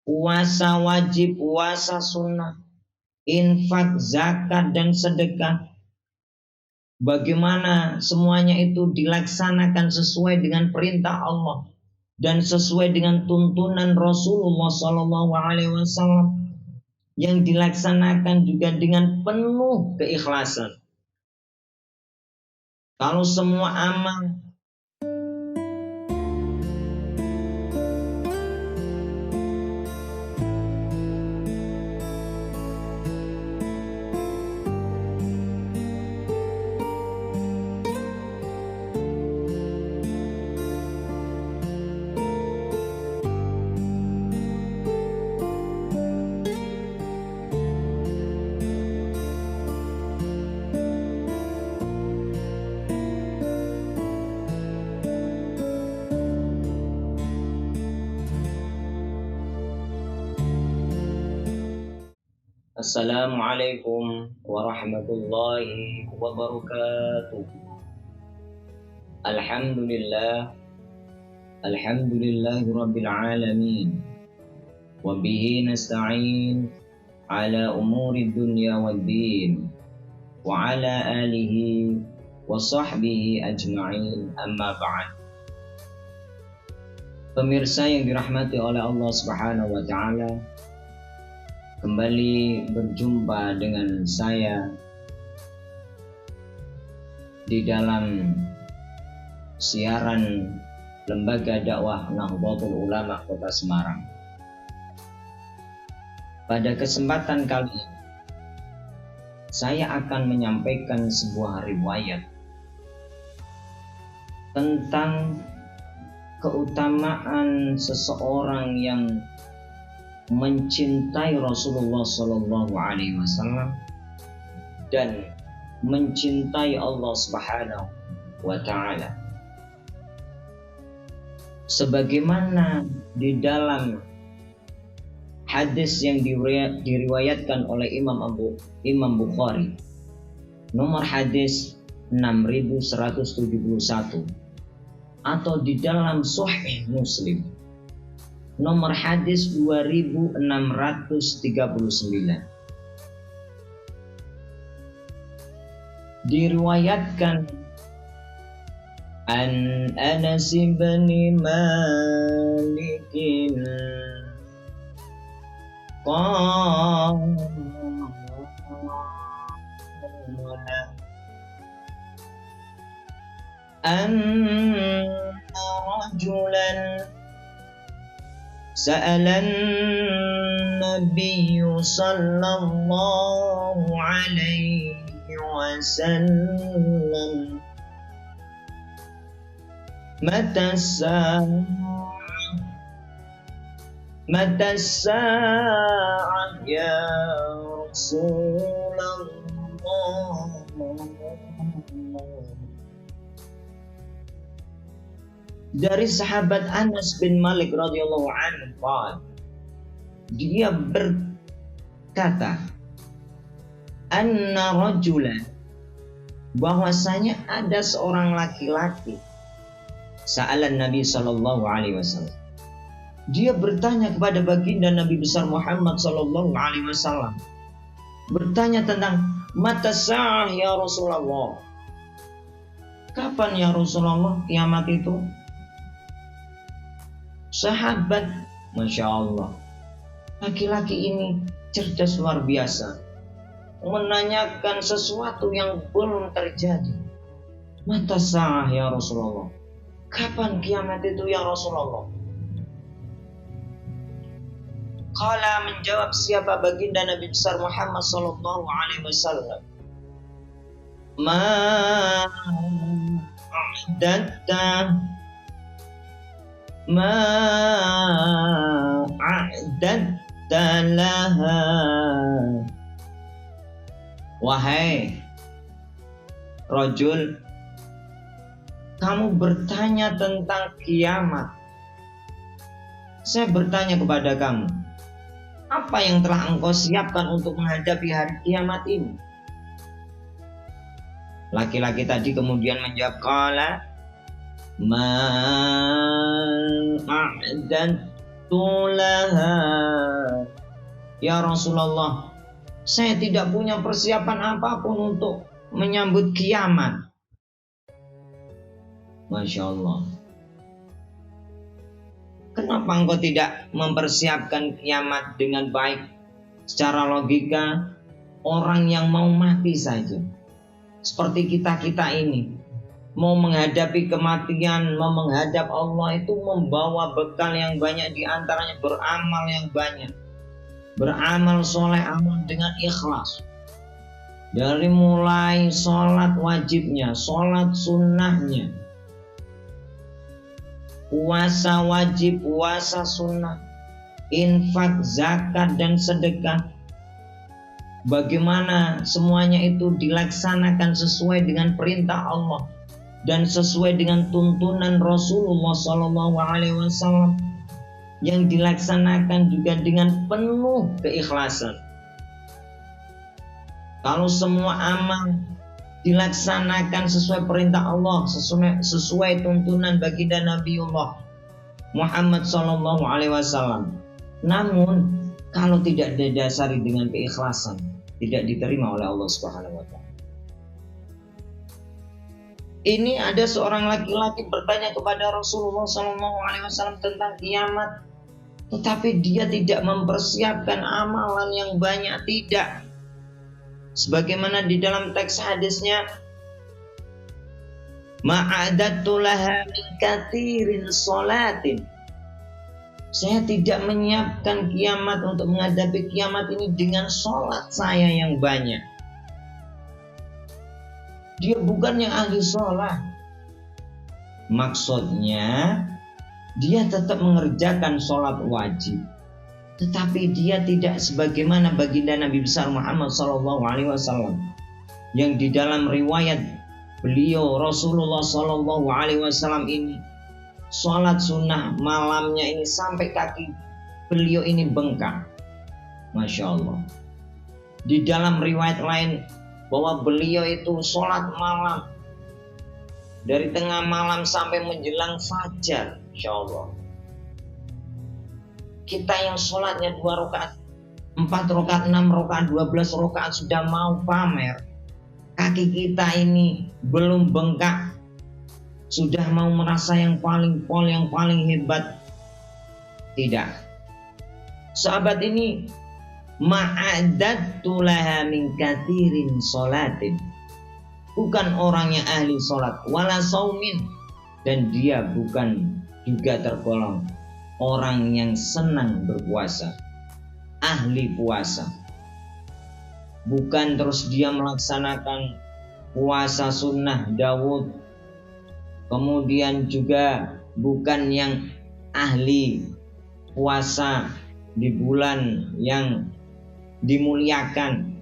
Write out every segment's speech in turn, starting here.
puasa wajib, puasa sunnah, infak, zakat, dan sedekah. Bagaimana semuanya itu dilaksanakan sesuai dengan perintah Allah dan sesuai dengan tuntunan Rasulullah SAW, yang dilaksanakan juga dengan penuh keikhlasan. Kalau semua amal Assalamualaikum warahmatullahi wabarakatuh. Alhamdulillahi rabbil alamin. Wa bihi nasta'in ala umuri dunya waddin. Wa ala alihi wa sahbihi ajma'in, amma ba'd. Pemirsa yang dirahmati oleh Allah Subhanahu wa taala, kembali berjumpa dengan saya di dalam siaran Lembaga Dakwah Nahdlatul Ulama Kota Semarang. Pada kesempatan kali ini, saya akan menyampaikan sebuah riwayat tentang keutamaan seseorang yang mencintai Rasulullah Sallallahu Alaihi Wasallam dan mencintai Allah Subhanahu wa Ta'ala, sebagaimana di dalam hadis yang diriwayatkan oleh Imam Bukhari, nomor hadis 6171, atau di dalam Sahih Muslim nomor hadis 2639. Diriwayatkan an Anas bin Malik qala anna rajulan sa'ala an-nabiy sallallahu alaihi wasallam mata as-sa'ah ya Rasulullah. Dari sahabat Anas bin Malik radhiyallahu anhu, dia berkata, anna rajulan, bahwasanya ada seorang laki-laki, sa'alan Nabi sallallahu alaihi wasallam, dia bertanya kepada baginda Nabi besar Muhammad sallallahu alaihi wasallam, bertanya tentang mata sa'ah ya Rasulullah, kapan ya Rasulullah kiamat itu? Sahabat, Masya Allah, laki-laki ini cerdas luar biasa, menanyakan sesuatu yang belum terjadi. Mata sa'ah ya Rasulullah, kapan kiamat itu ya Rasulullah? Qala, menjawab siapa baginda Nabi besar Muhammad sallallahu alaihi wasallam, ma'adatta laha. Wahai rajul, kamu bertanya tentang kiamat. Saya bertanya kepada kamu, apa yang telah engkau siapkan untuk menghadapi hari kiamat ini? Laki-laki tadi kemudian menjawab, qala ma'adatta laha. Ya Rasulullah, saya tidak punya persiapan apapun untuk menyambut kiamat. Masya Allah. Kenapa engkau tidak mempersiapkan kiamat dengan baik? Secara logika, orang yang mau mati saja, seperti kita-kita ini, mau menghadapi kematian, mau menghadap Allah itu membawa bekal yang banyak, diantaranya beramal yang banyak. Beramal soleh, amal dengan ikhlas. Dari mulai sholat wajibnya, sholat sunnahnya, puasa wajib, puasa sunnah, infak, zakat, dan sedekah. Bagaimana semuanya itu dilaksanakan sesuai dengan perintah Allah dan sesuai dengan tuntunan Rasulullah SAW, yang dilaksanakan juga dengan penuh keikhlasan. Kalau semua amal dilaksanakan sesuai perintah Allah, sesuai tuntunan baginda Nabiullah Muhammad SAW. Namun kalau tidak didasari dengan keikhlasan, tidak diterima oleh Allah Subhanahu wa taala. Ini ada seorang laki-laki bertanya kepada Rasulullah SAW tentang kiamat, tetapi dia tidak mempersiapkan amalan yang banyak, tidak. Sebagaimana di dalam teks hadisnya, ma'adattu laha min katsirin sholatin. Saya tidak menyiapkan kiamat untuk menghadapi kiamat ini dengan sholat saya yang banyak. Dia bukannya ahli sholat. Maksudnya dia tetap mengerjakan sholat wajib, tetapi dia tidak sebagaimana baginda Nabi besar Muhammad SAW, yang di dalam riwayat beliau Rasulullah SAW ini sholat sunnah malamnya ini sampai kaki beliau ini bengkak. Masya Allah. Di dalam riwayat lain bahwa beliau itu sholat malam dari tengah malam sampai menjelang fajar. Masya Allah. Kita yang sholatnya 2 rakaat, 4 rakaat, 6 rakaat, 12 rakaat sudah mau pamer. Kaki kita ini belum bengkak, sudah mau merasa yang paling pol, yang paling hebat. Tidak. Sahabat ini ma'adattu laha min katsirin sholatin. Bukan orang yang ahli sholat, wala saumin, dan dia bukan juga tergolong orang yang senang berpuasa, ahli puasa. Bukan terus dia melaksanakan puasa sunnah Daud, kemudian juga bukan yang ahli puasa di bulan yang dimuliakan.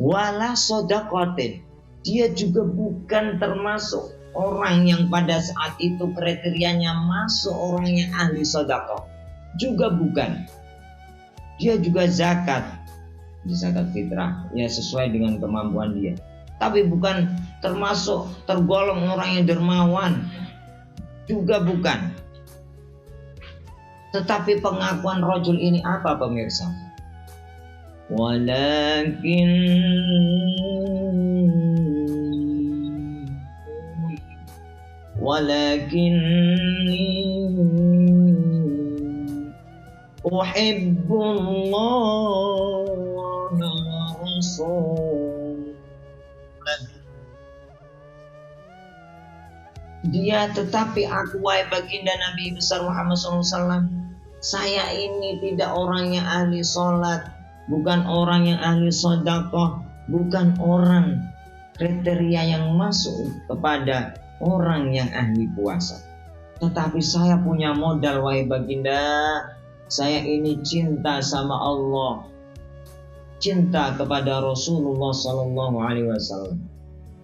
Wala sodakotin, dia juga bukan termasuk orang yang pada saat itu kriterianya masuk orang yang ahli sodakoh, juga bukan. Dia juga zakat fitrah, ya sesuai dengan kemampuan dia, tapi bukan termasuk tergolong orang yang dermawan, juga bukan. Tetapi pengakuan rajul ini apa pemirsa? Walakinni uhibbullah wa rasulah. Dia tetapi aku, wahai baginda Nabi besar Muhammad SAW, saya ini tidak orang yang ahli sholat, bukan orang yang ahli sedekah, bukan orang kriteria yang masuk kepada orang yang ahli puasa. Tetapi saya punya modal, wahai baginda. Saya ini cinta sama Allah, cinta kepada Rasulullah SAW,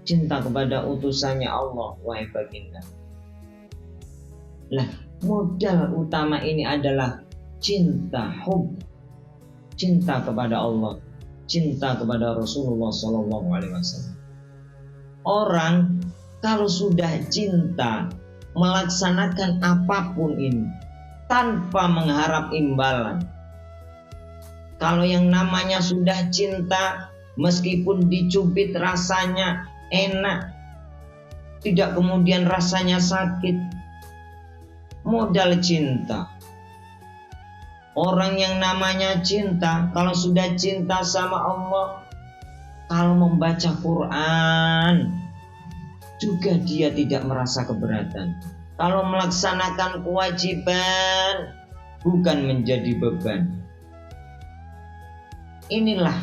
cinta kepada utusannya Allah, wahai baginda. Lah, modal utama ini adalah cinta, cinta kepada Allah, cinta kepada Rasulullah SAW. Orang kalau sudah cinta melaksanakan apapun ini tanpa mengharap imbalan. Kalau yang namanya sudah cinta, meskipun dicubit rasanya enak, tidak kemudian rasanya sakit, modal cinta. Orang yang namanya cinta, kalau sudah cinta sama Allah, kalau membaca Quran juga dia tidak merasa keberatan. Kalau melaksanakan kewajiban bukan menjadi beban. Inilah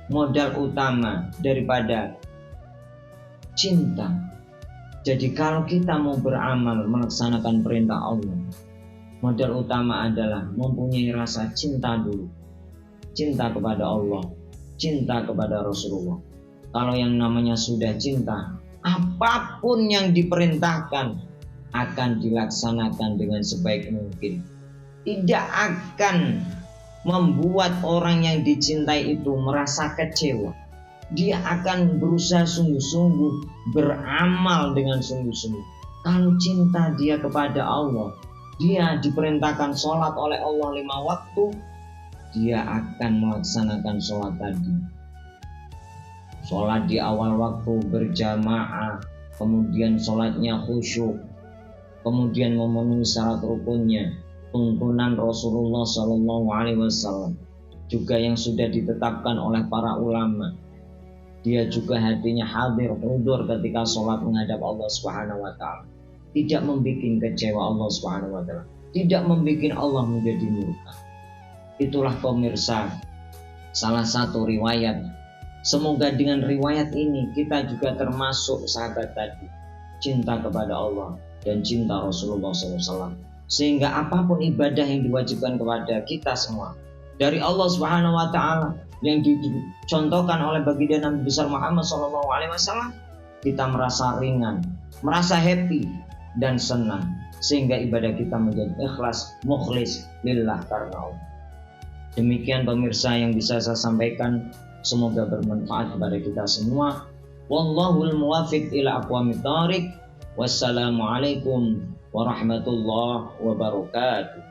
modal utama daripada cinta. Jadi kalau kita mau beramal melaksanakan perintah Allah, modal utama adalah mempunyai rasa cinta dulu. Cinta kepada Allah, cinta kepada Rasulullah. Kalau yang namanya sudah cinta, apapun yang diperintahkan akan dilaksanakan dengan sebaik mungkin. Tidak akan membuat orang yang dicintai itu merasa kecewa. Dia akan berusaha sungguh-sungguh, beramal dengan sungguh-sungguh. Kalau cinta dia kepada Allah, dia diperintahkan sholat oleh Allah 5 waktu, dia akan melaksanakan sholat tadi. Sholat di awal waktu berjamaah, kemudian sholatnya khusyuk, kemudian memenuhi syarat rukunnya, tuntunan Rasulullah SAW, juga yang sudah ditetapkan oleh para ulama. Dia juga hatinya hadir, hudur ketika sholat menghadap Allah Subhanahu wa Ta'ala. Tidak membuat kecewa Allah Subhanahu wa Ta'ala, tidak membuat Allah menjadi murka. Itulah pemirsa salah satu riwayat. Semoga dengan riwayat ini kita juga termasuk sahabat tadi, cinta kepada Allah dan cinta Rasulullah SAW, sehingga apapun ibadah yang diwajibkan kepada kita semua dari Allah Subhanahu wa Ta'ala yang dicontohkan oleh baginda Nabi besar Muhammad SAW, kita merasa ringan, merasa happy dan senang, sehingga ibadah kita menjadi ikhlas, mukhlis lillah karena Allah. Demikian pemirsa yang bisa saya sampaikan, semoga bermanfaat kepada kita semua. Wallahul muwaffiq ila aqwamit thoriq. Wassalamualaikum warahmatullahi wabarakatuh.